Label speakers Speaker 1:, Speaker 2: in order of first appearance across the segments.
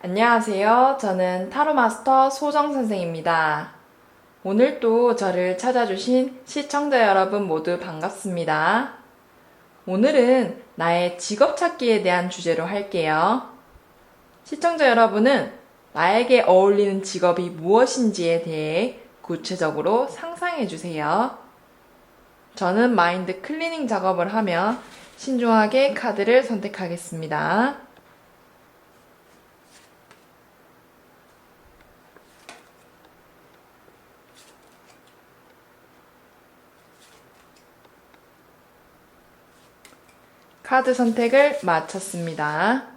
Speaker 1: 안녕하세요. 저는 타로 마스터 소정 선생입니다. 오늘도 저를 찾아주신 시청자 여러분 모두 반갑습니다. 오늘은 나의 직업 찾기에 대한 주제로 할게요. 시청자 여러분은 나에게 어울리는 직업이 무엇인지에 대해 구체적으로 상상해 주세요. 저는 마인드 클리닝 작업을 하며 신중하게 카드를 선택하겠습니다. 카드 선택을 마쳤습니다.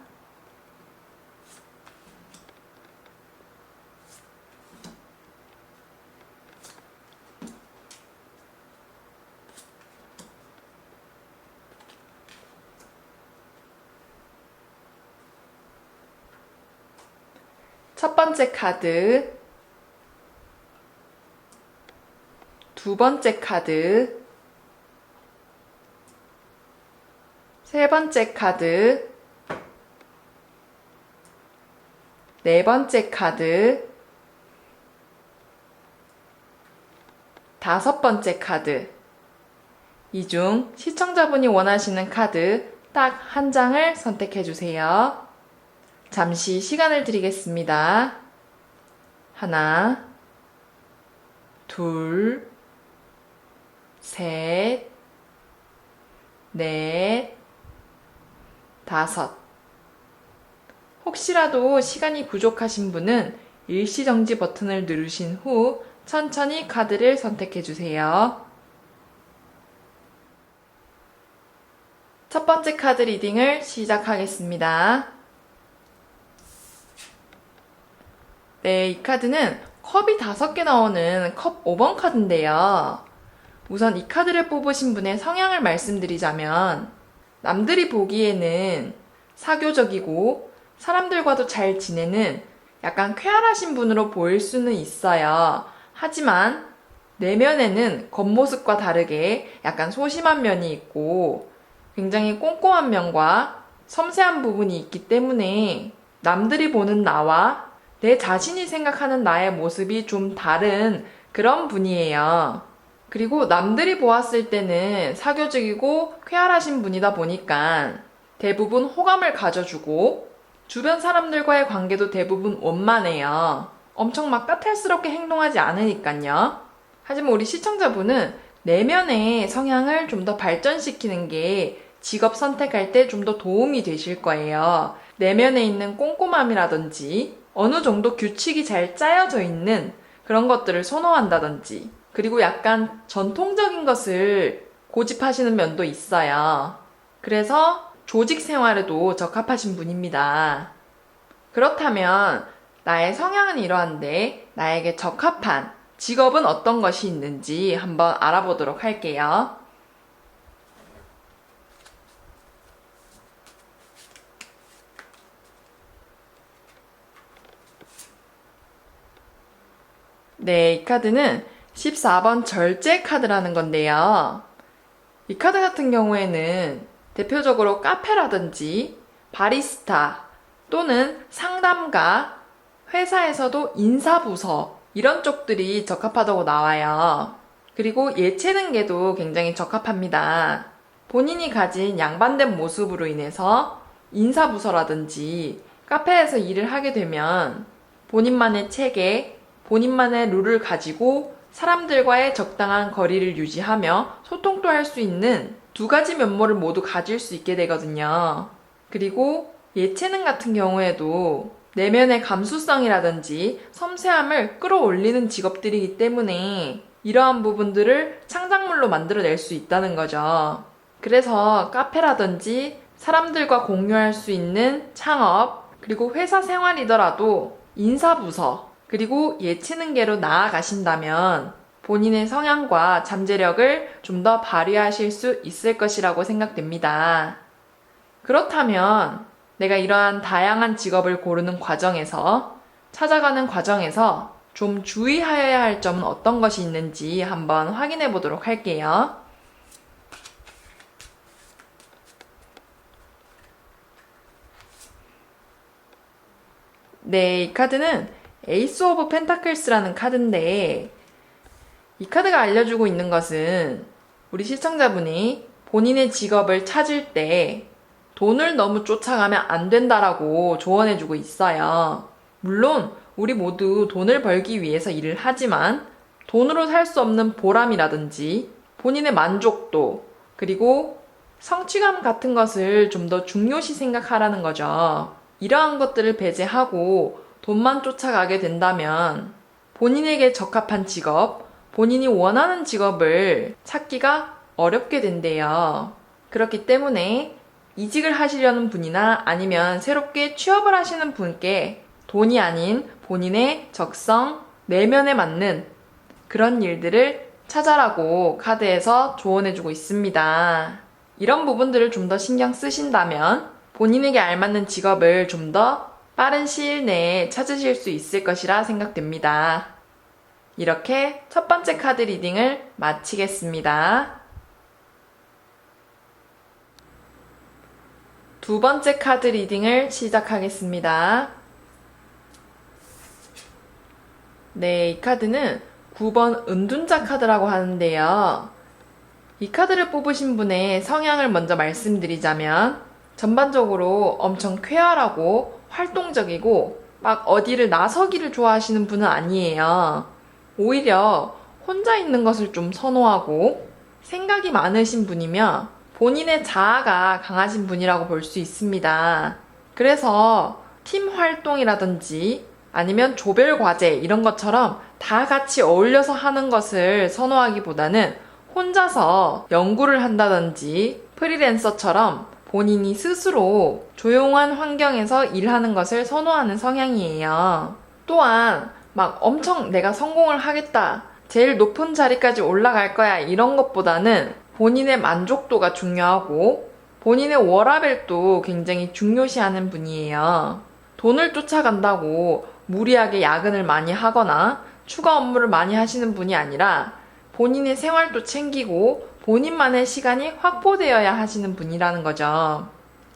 Speaker 1: 첫 번째 카드, 두 번째 카드, 세 번째 카드, 네 번째 카드, 다섯 번째 카드. 이 중 시청자분이 원하시는 카드 딱 한 장을 선택해 주세요. 잠시 시간을 드리겠습니다. 하나, 둘, 셋, 넷, 다섯. 혹시라도 시간이 부족하신 분은 일시정지 버튼을 누르신 후 천천히 카드를 선택해 주세요. 첫 번째 카드 리딩을 시작하겠습니다. 네, 이 카드는 컵이 5개 나오는 컵 5번 카드인데요. 우선 이 카드를 뽑으신 분의 성향을 말씀드리자면 남들이 보기에는 사교적이고 사람들과도 잘 지내는 약간 쾌활하신 분으로 보일 수는 있어요. 하지만 내면에는 겉모습과 다르게 약간 소심한 면이 있고 굉장히 꼼꼼한 면과 섬세한 부분이 있기 때문에 남들이 보는 나와 내 자신이 생각하는 나의 모습이 좀 다른 그런 분이에요. 그리고 남들이 보았을 때는 사교적이고 쾌활하신 분이다 보니까 대부분 호감을 가져주고 주변 사람들과의 관계도 대부분 원만해요. 엄청 막 까탈스럽게 행동하지 않으니까요. 하지만 우리 시청자분은 내면의 성향을 좀 더 발전시키는 게 직업 선택할 때 좀 더 도움이 되실 거예요. 내면에 있는 꼼꼼함이라든지 어느 정도 규칙이 잘 짜여져 있는 그런 것들을 선호한다든지 그리고 약간 전통적인 것을 고집하시는 면도 있어요. 그래서 조직 생활에도 적합하신 분입니다. 그렇다면 나의 성향은 이러한데 나에게 적합한 직업은 어떤 것이 있는지 한번 알아보도록 할게요. 네, 이 카드는 14번 절제 카드라는 건데요. 이 카드 같은 경우에는 대표적으로 카페라든지 바리스타 또는 상담가, 회사에서도 인사부서 이런 쪽들이 적합하다고 나와요. 그리고 예체능계도 굉장히 적합합니다. 본인이 가진 양반된 모습으로 인해서 인사부서라든지 카페에서 일을 하게 되면 본인만의 체계, 본인만의 룰을 가지고 사람들과의 적당한 거리를 유지하며 소통도 할 수 있는 두 가지 면모를 모두 가질 수 있게 되거든요. 그리고 예체능 같은 경우에도 내면의 감수성이라든지 섬세함을 끌어올리는 직업들이기 때문에 이러한 부분들을 창작물로 만들어낼 수 있다는 거죠. 그래서 카페라든지 사람들과 공유할 수 있는 창업, 그리고 회사 생활이더라도 인사부서, 그리고 예체능계로 나아가신다면 본인의 성향과 잠재력을 좀 더 발휘하실 수 있을 것이라고 생각됩니다. 그렇다면 내가 이러한 다양한 직업을 고르는 과정에서, 찾아가는 과정에서 좀 주의하여야 할 점은 어떤 것이 있는지 한번 확인해 보도록 할게요. 네, 이 카드는 에이스 오브 펜타클스라는 카드인데 이 카드가 알려주고 있는 것은 우리 시청자분이 본인의 직업을 찾을 때 돈을 너무 쫓아가면 안 된다라고 조언해주고 있어요. 물론 우리 모두 돈을 벌기 위해서 일을 하지만 돈으로 살 수 없는 보람이라든지 본인의 만족도 그리고 성취감 같은 것을 좀 더 중요시 생각하라는 거죠. 이러한 것들을 배제하고 돈만 쫓아가게 된다면 본인에게 적합한 직업, 본인이 원하는 직업을 찾기가 어렵게 된대요. 그렇기 때문에 이직을 하시려는 분이나 아니면 새롭게 취업을 하시는 분께 돈이 아닌 본인의 적성, 내면에 맞는 그런 일들을 찾아라고 카드에서 조언해주고 있습니다. 이런 부분들을 좀 더 신경 쓰신다면 본인에게 알맞는 직업을 좀 더 빠른 시일 내에 찾으실 수 있을 것이라 생각됩니다. 이렇게 첫 번째 카드 리딩을 마치겠습니다. 두 번째 카드 리딩을 시작하겠습니다. 네, 이 카드는 9번 은둔자 카드라고 하는데요. 이 카드를 뽑으신 분의 성향을 먼저 말씀드리자면 전반적으로 엄청 쾌활하고 활동적이고 막 어디를 나서기를 좋아하시는 분은 아니에요. 오히려 혼자 있는 것을 좀 선호하고 생각이 많으신 분이며 본인의 자아가 강하신 분이라고 볼 수 있습니다. 그래서 팀 활동이라든지 아니면 조별 과제 이런 것처럼 다 같이 어울려서 하는 것을 선호하기보다는 혼자서 연구를 한다든지 프리랜서처럼 본인이 스스로 조용한 환경에서 일하는 것을 선호하는 성향이에요. 또한 막 엄청 내가 성공을 하겠다, 제일 높은 자리까지 올라갈 거야 이런 것보다는 본인의 만족도가 중요하고 본인의 워라밸도 굉장히 중요시하는 분이에요. 돈을 쫓아간다고 무리하게 야근을 많이 하거나 추가 업무를 많이 하시는 분이 아니라 본인의 생활도 챙기고 본인만의 시간이 확보되어야 하시는 분이라는 거죠.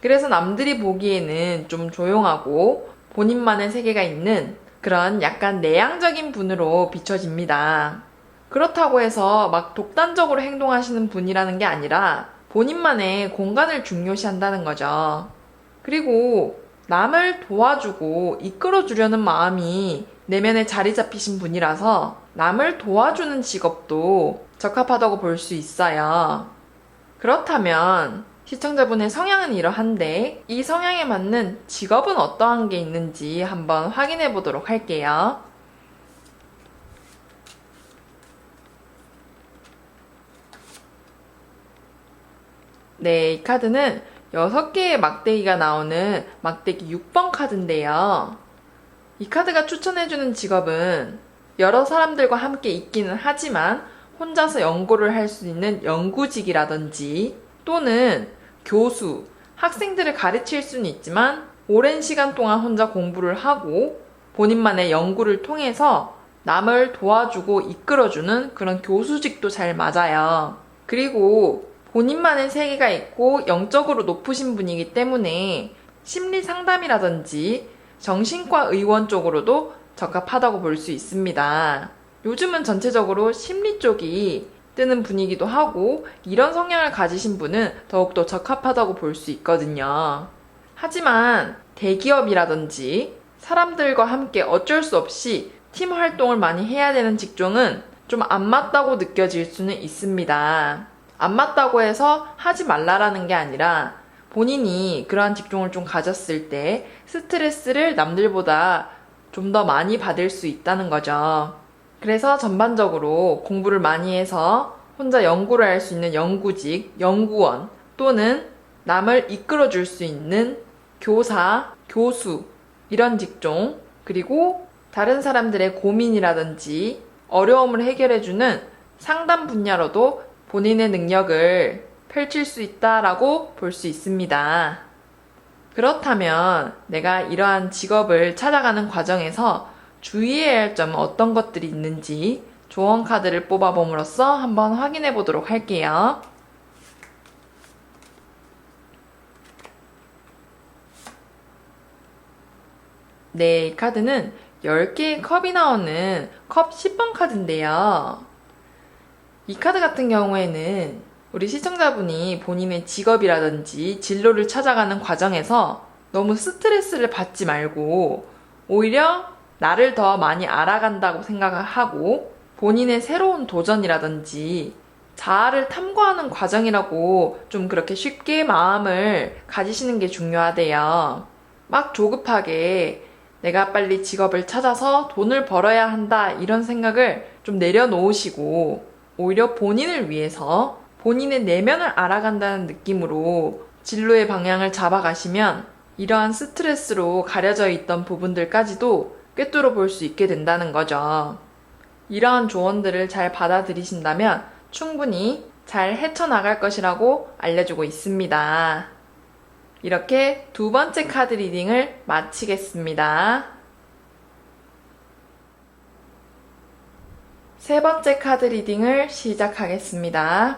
Speaker 1: 그래서 남들이 보기에는 좀 조용하고 본인만의 세계가 있는 그런 약간 내향적인 분으로 비춰집니다. 그렇다고 해서 막 독단적으로 행동하시는 분이라는 게 아니라 본인만의 공간을 중요시한다는 거죠. 그리고 남을 도와주고 이끌어주려는 마음이 내면에 자리 잡히신 분이라서 남을 도와주는 직업도 적합하다고 볼 수 있어요. 그렇다면 시청자분의 성향은 이러한데 이 성향에 맞는 직업은 어떠한 게 있는지 한번 확인해 보도록 할게요. 네, 이 카드는 6개의 막대기가 나오는 막대기 6번 카드인데요. 이 카드가 추천해주는 직업은 여러 사람들과 함께 있기는 하지만 혼자서 연구를 할 수 있는 연구직이라든지 또는 교수, 학생들을 가르칠 수는 있지만 오랜 시간 동안 혼자 공부를 하고 본인만의 연구를 통해서 남을 도와주고 이끌어주는 그런 교수직도 잘 맞아요. 그리고 본인만의 세계가 있고 영적으로 높으신 분이기 때문에 심리 상담이라든지 정신과 의원 쪽으로도 적합하다고 볼 수 있습니다. 요즘은 전체적으로 심리 쪽이 뜨는 분위기도 하고 이런 성향을 가지신 분은 더욱더 적합하다고 볼 수 있거든요. 하지만 대기업이라든지 사람들과 함께 어쩔 수 없이 팀 활동을 많이 해야 되는 직종은 좀 안 맞다고 느껴질 수는 있습니다. 안 맞다고 해서 하지 말라라는 게 아니라 본인이 그러한 직종을 좀 가졌을 때 스트레스를 남들보다 좀 더 많이 받을 수 있다는 거죠. 그래서 전반적으로 공부를 많이 해서 혼자 연구를 할 수 있는 연구직, 연구원 또는 남을 이끌어줄 수 있는 교사, 교수 이런 직종 그리고 다른 사람들의 고민이라든지 어려움을 해결해주는 상담 분야로도 본인의 능력을 펼칠 수 있다라고 볼 수 있습니다. 그렇다면 내가 이러한 직업을 찾아가는 과정에서 주의해야 할 점은 어떤 것들이 있는지 조언 카드를 뽑아봄으로써 한번 확인해 보도록 할게요. 네, 이 카드는 10개의 컵이 나오는 컵 10번 카드인데요. 이 카드 같은 경우에는 우리 시청자분이 본인의 직업이라든지 진로를 찾아가는 과정에서 너무 스트레스를 받지 말고 오히려 나를 더 많이 알아간다고 생각을 하고 본인의 새로운 도전이라든지 자아를 탐구하는 과정이라고 좀 그렇게 쉽게 마음을 가지시는 게 중요하대요. 막 조급하게 내가 빨리 직업을 찾아서 돈을 벌어야 한다 이런 생각을 좀 내려놓으시고 오히려 본인을 위해서 본인의 내면을 알아간다는 느낌으로 진로의 방향을 잡아가시면 이러한 스트레스로 가려져 있던 부분들까지도 꿰뚫어 볼 수 있게 된다는 거죠. 이러한 조언들을 잘 받아들이신다면 충분히 잘 헤쳐나갈 것이라고 알려주고 있습니다. 이렇게 두 번째 카드 리딩을 마치겠습니다. 세 번째 카드 리딩을 시작하겠습니다.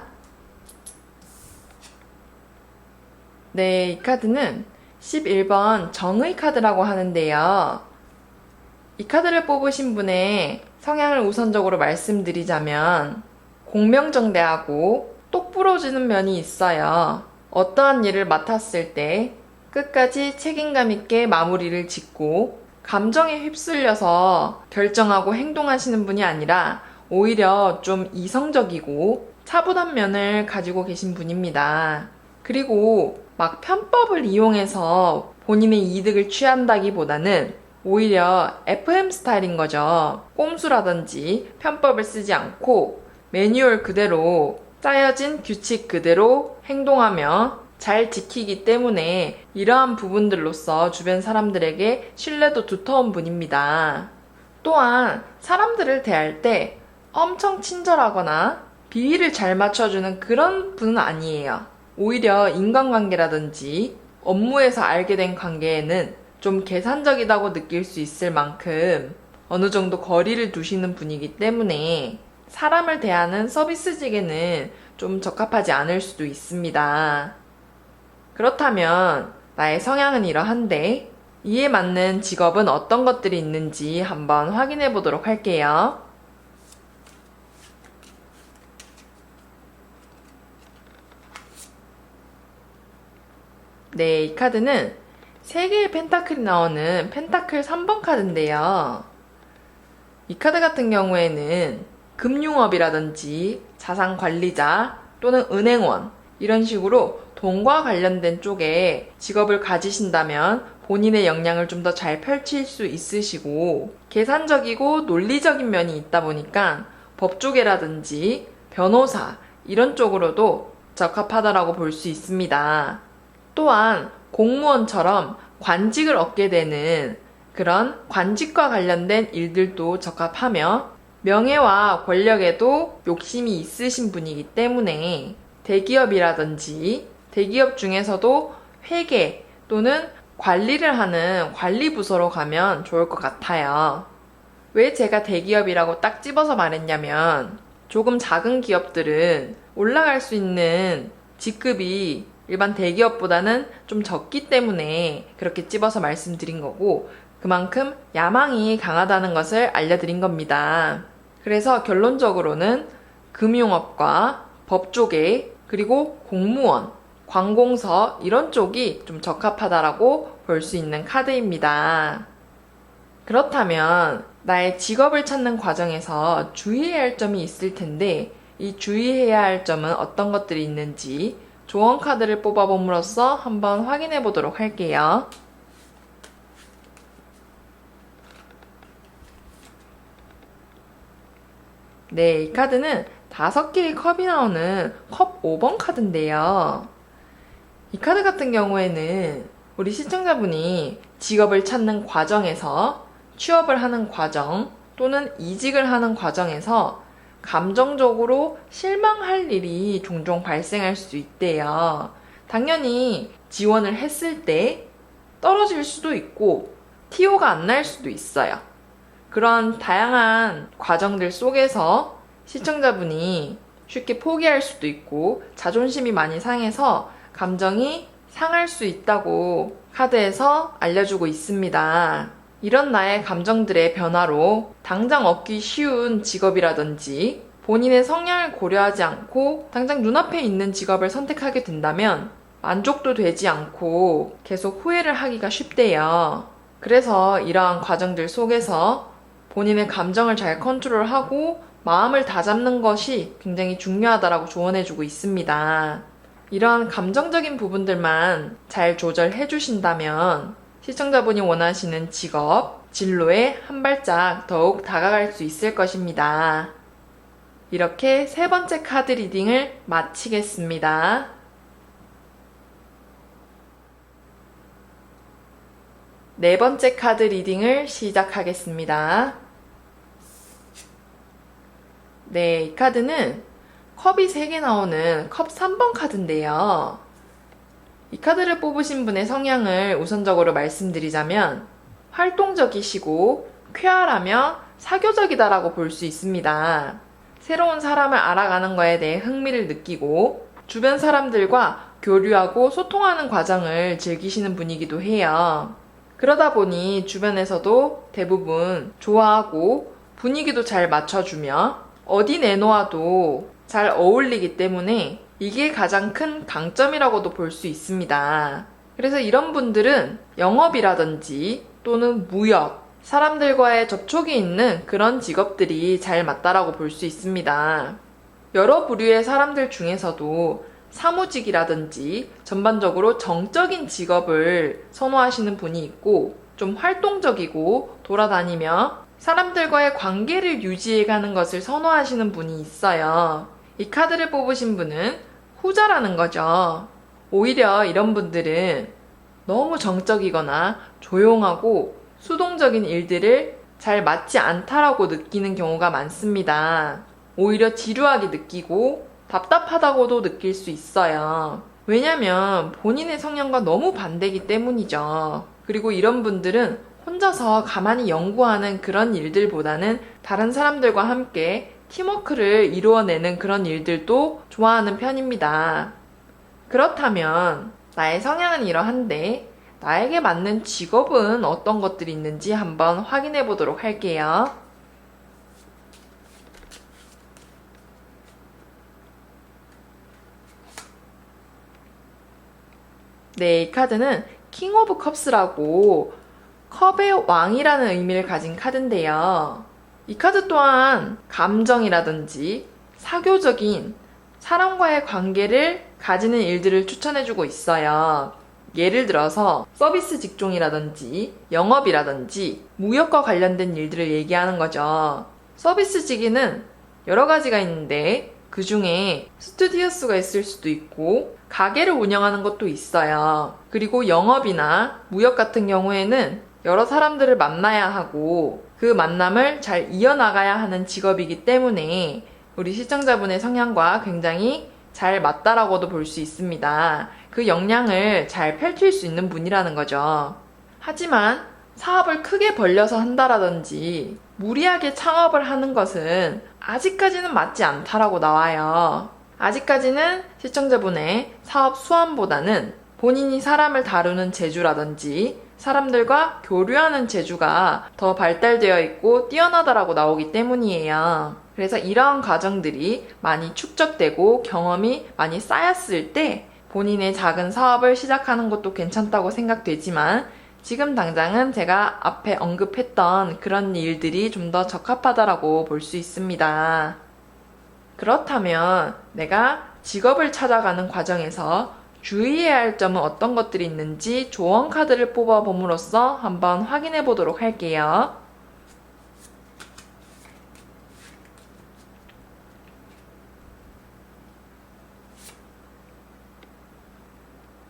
Speaker 1: 네, 이 카드는 11번 정의 카드라고 하는데요. 이 카드를 뽑으신 분의 성향을 우선적으로 말씀드리자면 공명정대하고 똑부러지는 면이 있어요. 어떠한 일을 맡았을 때 끝까지 책임감 있게 마무리를 짓고 감정에 휩쓸려서 결정하고 행동하시는 분이 아니라 오히려 좀 이성적이고 차분한 면을 가지고 계신 분입니다. 그리고 막 편법을 이용해서 본인의 이득을 취한다기보다는 오히려 FM 스타일인 거죠. 꼼수라든지 편법을 쓰지 않고 매뉴얼 그대로 짜여진 규칙 그대로 행동하며 잘 지키기 때문에 이러한 부분들로서 주변 사람들에게 신뢰도 두터운 분입니다. 또한 사람들을 대할 때 엄청 친절하거나 비위를 잘 맞춰주는 그런 분은 아니에요. 오히려 인간관계라든지 업무에서 알게 된 관계에는 좀 계산적이다고 느낄 수 있을 만큼 어느 정도 거리를 두시는 분이기 때문에 사람을 대하는 서비스직에는 좀 적합하지 않을 수도 있습니다. 그렇다면 나의 성향은 이러한데 이에 맞는 직업은 어떤 것들이 있는지 한번 확인해 보도록 할게요. 네, 이 카드는 3개의 펜타클이 나오는 펜타클 3번 카드인데요. 이 카드 같은 경우에는 금융업이라든지 자산관리자 또는 은행원 이런 식으로 돈과 관련된 쪽에 직업을 가지신다면 본인의 역량을 좀 더 잘 펼칠 수 있으시고 계산적이고 논리적인 면이 있다 보니까 법조계라든지 변호사 이런 쪽으로도 적합하다라고 볼 수 있습니다. 또한 공무원처럼 관직을 얻게 되는 그런 관직과 관련된 일들도 적합하며 명예와 권력에도 욕심이 있으신 분이기 때문에 대기업이라든지 대기업 중에서도 회계 또는 관리를 하는 관리부서로 가면 좋을 것 같아요. 왜 제가 대기업이라고 딱 집어서 말했냐면 조금 작은 기업들은 올라갈 수 있는 직급이 일반 대기업보다는 좀 적기 때문에 그렇게 집어서 말씀드린 거고 그만큼 야망이 강하다는 것을 알려드린 겁니다. 그래서 결론적으로는 금융업과 법조계 그리고 공무원, 관공서 이런 쪽이 좀 적합하다라고 볼 수 있는 카드입니다. 그렇다면 나의 직업을 찾는 과정에서 주의해야 할 점이 있을 텐데 이 주의해야 할 점은 어떤 것들이 있는지 조언 카드를 뽑아봄으로써 한번 확인해 보도록 할게요. 네, 이 카드는 5개의 컵이 나오는 컵 5번 카드인데요. 이 카드 같은 경우에는 우리 시청자분이 직업을 찾는 과정에서 취업을 하는 과정 또는 이직을 하는 과정에서 감정적으로 실망할 일이 종종 발생할 수 있대요. 당연히 지원을 했을 때 떨어질 수도 있고 티오가 안 날 수도 있어요. 그런 다양한 과정들 속에서 시청자분이 쉽게 포기할 수도 있고 자존심이 많이 상해서 감정이 상할 수 있다고 카드에서 알려주고 있습니다. 이런 나의 감정들의 변화로 당장 얻기 쉬운 직업이라든지 본인의 성향을 고려하지 않고 당장 눈앞에 있는 직업을 선택하게 된다면 만족도 되지 않고 계속 후회를 하기가 쉽대요. 그래서 이러한 과정들 속에서 본인의 감정을 잘 컨트롤하고 마음을 다잡는 것이 굉장히 중요하다라고 조언해주고 있습니다. 이러한 감정적인 부분들만 잘 조절해 주신다면 시청자분이 원하시는 직업, 진로에 한 발짝 더욱 다가갈 수 있을 것입니다. 이렇게 세 번째 카드 리딩을 마치겠습니다. 네 번째 카드 리딩을 시작하겠습니다. 네, 이 카드는 컵이 3개 나오는 컵 3번 카드인데요. 이 카드를 뽑으신 분의 성향을 우선적으로 말씀드리자면 활동적이시고 쾌활하며 사교적이다라고 볼 수 있습니다. 새로운 사람을 알아가는 거에 대해 흥미를 느끼고 주변 사람들과 교류하고 소통하는 과정을 즐기시는 분이기도 해요. 그러다 보니 주변에서도 대부분 좋아하고 분위기도 잘 맞춰주며 어디 내놓아도 잘 어울리기 때문에 이게 가장 큰 강점이라고도 볼 수 있습니다. 그래서 이런 분들은 영업이라든지 또는 무역, 사람들과의 접촉이 있는 그런 직업들이 잘 맞다라고 볼 수 있습니다. 여러 부류의 사람들 중에서도 사무직이라든지 전반적으로 정적인 직업을 선호하시는 분이 있고 좀 활동적이고 돌아다니며 사람들과의 관계를 유지해가는 것을 선호하시는 분이 있어요. 이 카드를 뽑으신 분은 후자라는 거죠. 오히려 이런 분들은 너무 정적이거나 조용하고 수동적인 일들을 잘 맞지 않다라고 느끼는 경우가 많습니다. 오히려 지루하게 느끼고 답답하다고도 느낄 수 있어요. 왜냐면 본인의 성향과 너무 반대이기 때문이죠. 그리고 이런 분들은 혼자서 가만히 연구하는 그런 일들보다는 다른 사람들과 함께 팀워크를 이루어내는 그런 일들도 좋아하는 편입니다. 그렇다면 나의 성향은 이러한데 나에게 맞는 직업은 어떤 것들이 있는지 한번 확인해 보도록 할게요. 네, 이 카드는 킹 오브 컵스라고 컵의 왕이라는 의미를 가진 카드인데요. 이 카드 또한 감정이라든지 사교적인 사람과의 관계를 가지는 일들을 추천해주고 있어요. 예를 들어서 서비스 직종이라든지 영업이라든지 무역과 관련된 일들을 얘기하는 거죠. 서비스직에는 여러 가지가 있는데 그 중에 스튜디오스가 있을 수도 있고 가게를 운영하는 것도 있어요. 그리고 영업이나 무역 같은 경우에는 여러 사람들을 만나야 하고 그 만남을 잘 이어나가야 하는 직업이기 때문에 우리 시청자분의 성향과 굉장히 잘 맞다라고도 볼 수 있습니다. 그 역량을 잘 펼칠 수 있는 분이라는 거죠. 하지만 사업을 크게 벌려서 한다라든지 무리하게 창업을 하는 것은 아직까지는 맞지 않다라고 나와요. 아직까지는 시청자분의 사업 수완보다는 본인이 사람을 다루는 재주라든지 사람들과 교류하는 재주가 더 발달되어 있고 뛰어나다라고 나오기 때문이에요. 그래서 이러한 과정들이 많이 축적되고 경험이 많이 쌓였을 때 본인의 작은 사업을 시작하는 것도 괜찮다고 생각되지만 지금 당장은 제가 앞에 언급했던 그런 일들이 좀 더 적합하다라고 볼 수 있습니다. 그렇다면 내가 직업을 찾아가는 과정에서 주의해야 할 점은 어떤 것들이 있는지 조언 카드를 뽑아 봄으로써 한번 확인해 보도록 할게요.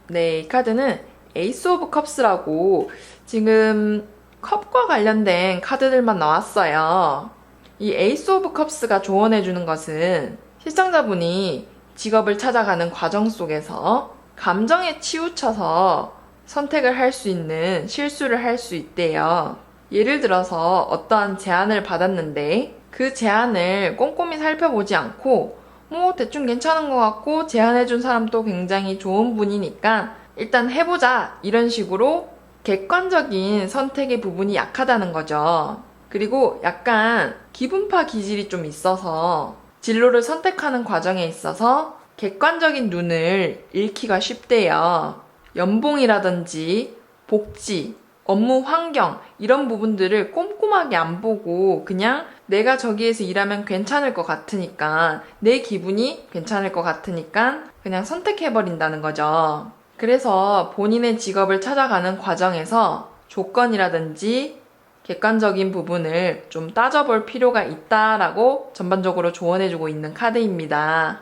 Speaker 1: 네, 이 카드는 에이스 오브 컵스라고 지금 컵과 관련된 카드들만 나왔어요. 이 에이스 오브 컵스가 조언해주는 것은 시청자분이 직업을 찾아가는 과정 속에서 감정에 치우쳐서 선택을 할 수 있는 실수를 할 수 있대요. 예를 들어서 어떠한 제안을 받았는데 그 제안을 꼼꼼히 살펴보지 않고 뭐 대충 괜찮은 것 같고 제안해준 사람도 굉장히 좋은 분이니까 일단 해보자 이런 식으로 객관적인 선택의 부분이 약하다는 거죠. 그리고 약간 기분파 기질이 좀 있어서 진로를 선택하는 과정에 있어서 객관적인 눈을 잃기가 쉽대요. 연봉이라든지 복지, 업무 환경 이런 부분들을 꼼꼼하게 안 보고 그냥 내가 저기에서 일하면 괜찮을 것 같으니까 내 기분이 괜찮을 것 같으니까 그냥 선택해버린다는 거죠. 그래서 본인의 직업을 찾아가는 과정에서 조건이라든지 객관적인 부분을 좀 따져볼 필요가 있다라고 전반적으로 조언해주고 있는 카드입니다.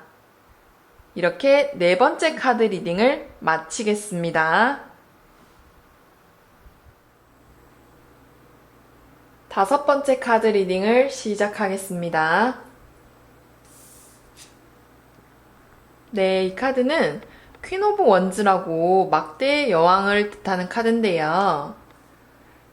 Speaker 1: 이렇게 네 번째 카드 리딩을 마치겠습니다. 다섯 번째 카드 리딩을 시작하겠습니다. 네, 이 카드는 퀸 오브 원즈라고 막대의 여왕을 뜻하는 카드인데요.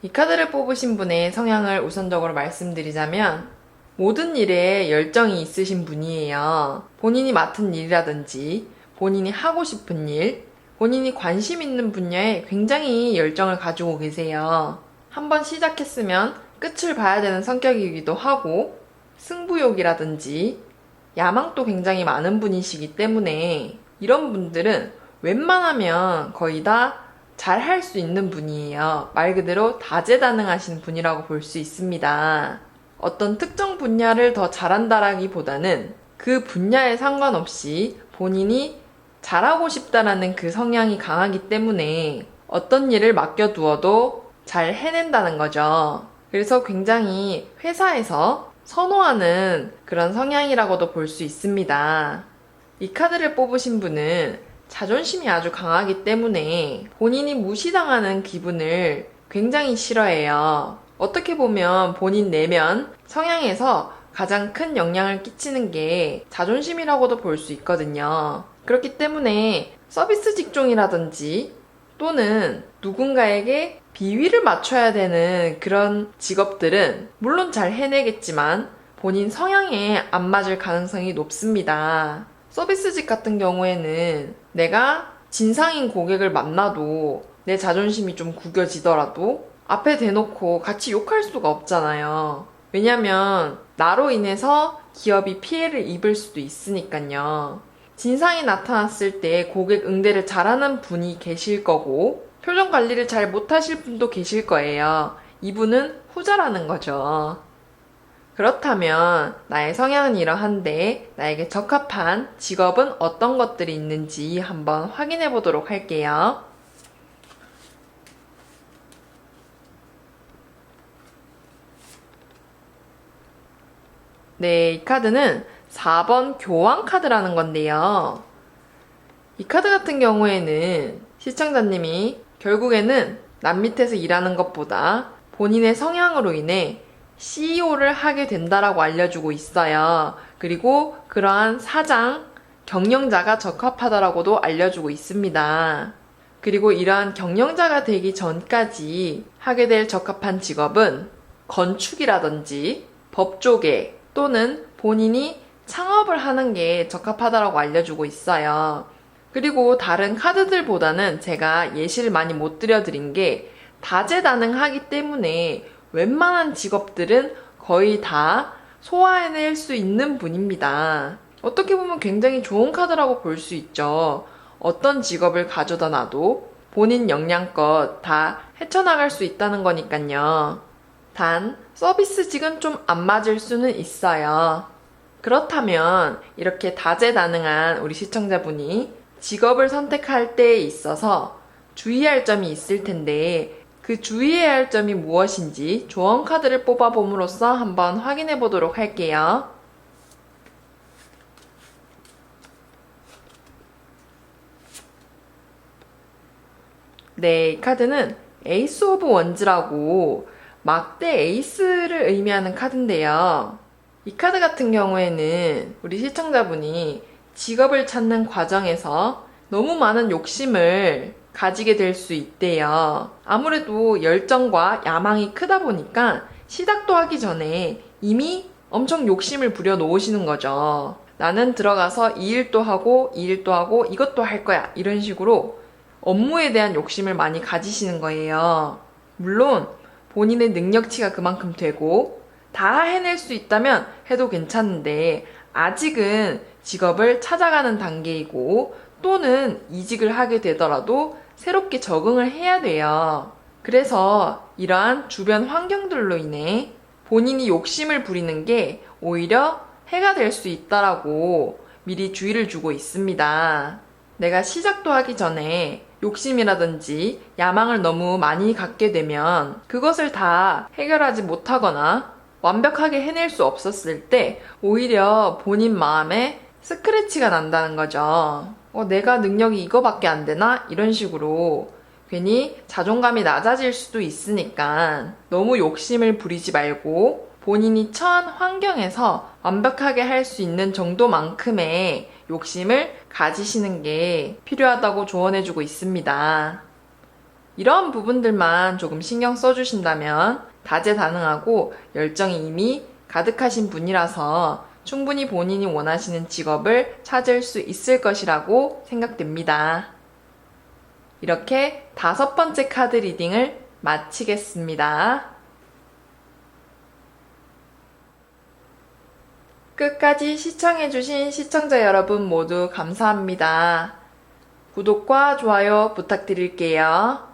Speaker 1: 이 카드를 뽑으신 분의 성향을 우선적으로 말씀드리자면 모든 일에 열정이 있으신 분이에요. 본인이 맡은 일이라든지 본인이 하고 싶은 일, 본인이 관심 있는 분야에 굉장히 열정을 가지고 계세요. 한번 시작했으면 끝을 봐야 되는 성격이기도 하고 승부욕이라든지 야망도 굉장히 많은 분이시기 때문에 이런 분들은 웬만하면 거의 다 잘 할 수 있는 분이에요. 말 그대로 다재다능하신 분이라고 볼 수 있습니다. 어떤 특정 분야를 더 잘한다라기보다는 그 분야에 상관없이 본인이 잘하고 싶다라는 그 성향이 강하기 때문에 어떤 일을 맡겨두어도 잘 해낸다는 거죠. 그래서 굉장히 회사에서 선호하는 그런 성향이라고도 볼 수 있습니다. 이 카드를 뽑으신 분은 자존심이 아주 강하기 때문에 본인이 무시당하는 기분을 굉장히 싫어해요. 어떻게 보면 본인 내면 성향에서 가장 큰 영향을 끼치는 게 자존심이라고도 볼 수 있거든요. 그렇기 때문에 서비스 직종이라든지 또는 누군가에게 비위를 맞춰야 되는 그런 직업들은 물론 잘 해내겠지만 본인 성향에 안 맞을 가능성이 높습니다. 서비스직 같은 경우에는 내가 진상인 고객을 만나도 내 자존심이 좀 구겨지더라도 앞에 대놓고 같이 욕할 수가 없잖아요. 왜냐면 나로 인해서 기업이 피해를 입을 수도 있으니까요. 진상이 나타났을 때 고객 응대를 잘하는 분이 계실 거고 표정 관리를 잘 못하실 분도 계실 거예요. 이분은 후자라는 거죠. 그렇다면 나의 성향은 이러한데 나에게 적합한 직업은 어떤 것들이 있는지 한번 확인해 보도록 할게요. 네, 이 카드는 4번 교황 카드라는 건데요. 이 카드 같은 경우에는 시청자님이 결국에는 남 밑에서 일하는 것보다 본인의 성향으로 인해 CEO를 하게 된다라고 알려주고 있어요. 그리고 그러한 사장, 경영자가 적합하다라고도 알려주고 있습니다. 그리고 이러한 경영자가 되기 전까지 하게 될 적합한 직업은 건축이라든지 법조계 또는 본인이 창업을 하는 게 적합하다라고 알려주고 있어요. 그리고 다른 카드들보다는 제가 예시를 많이 못 드려드린 게 다재다능하기 때문에 웬만한 직업들은 거의 다 소화해낼 수 있는 분입니다. 어떻게 보면 굉장히 좋은 카드라고 볼 수 있죠. 어떤 직업을 가져다 놔도 본인 역량껏 다 헤쳐나갈 수 있다는 거니까요. 단 서비스직은 좀 안 맞을 수는 있어요. 그렇다면 이렇게 다재다능한 우리 시청자분이 직업을 선택할 때에 있어서 주의할 점이 있을 텐데 그 주의해야 할 점이 무엇인지 조언 카드를 뽑아봄으로써 한번 확인해 보도록 할게요. 네, 이 카드는 에이스 오브 원즈라고 막대 에이스를 의미하는 카드인데요. 이 카드 같은 경우에는 우리 시청자분이 직업을 찾는 과정에서 너무 많은 욕심을 가지게 될 수 있대요. 아무래도 열정과 야망이 크다 보니까 시작도 하기 전에 이미 엄청 욕심을 부려 놓으시는 거죠. 나는 들어가서 이 일도 하고 이 일도 하고 이것도 할 거야. 이런 식으로 업무에 대한 욕심을 많이 가지시는 거예요. 물론 본인의 능력치가 그만큼 되고 다 해낼 수 있다면 해도 괜찮은데 아직은 직업을 찾아가는 단계이고 또는 이직을 하게 되더라도 새롭게 적응을 해야 돼요. 그래서 이러한 주변 환경들로 인해 본인이 욕심을 부리는 게 오히려 해가 될 수 있다라고 미리 주의를 주고 있습니다. 내가 시작도 하기 전에 욕심이라든지 야망을 너무 많이 갖게 되면 그것을 다 해결하지 못하거나 완벽하게 해낼 수 없었을 때 오히려 본인 마음에 스크래치가 난다는 거죠. 내가 능력이 이거밖에 안 되나? 이런 식으로 괜히 자존감이 낮아질 수도 있으니까 너무 욕심을 부리지 말고 본인이 처한 환경에서 완벽하게 할 수 있는 정도만큼의 욕심을 가지시는 게 필요하다고 조언해주고 있습니다. 이런 부분들만 조금 신경 써주신다면 다재다능하고 열정이 이미 가득하신 분이라서 충분히 본인이 원하시는 직업을 찾을 수 있을 것이라고 생각됩니다. 이렇게 5번째 카드 리딩을 마치겠습니다. 끝까지 시청해주신 시청자 여러분 모두 감사합니다. 구독과 좋아요 부탁드릴게요.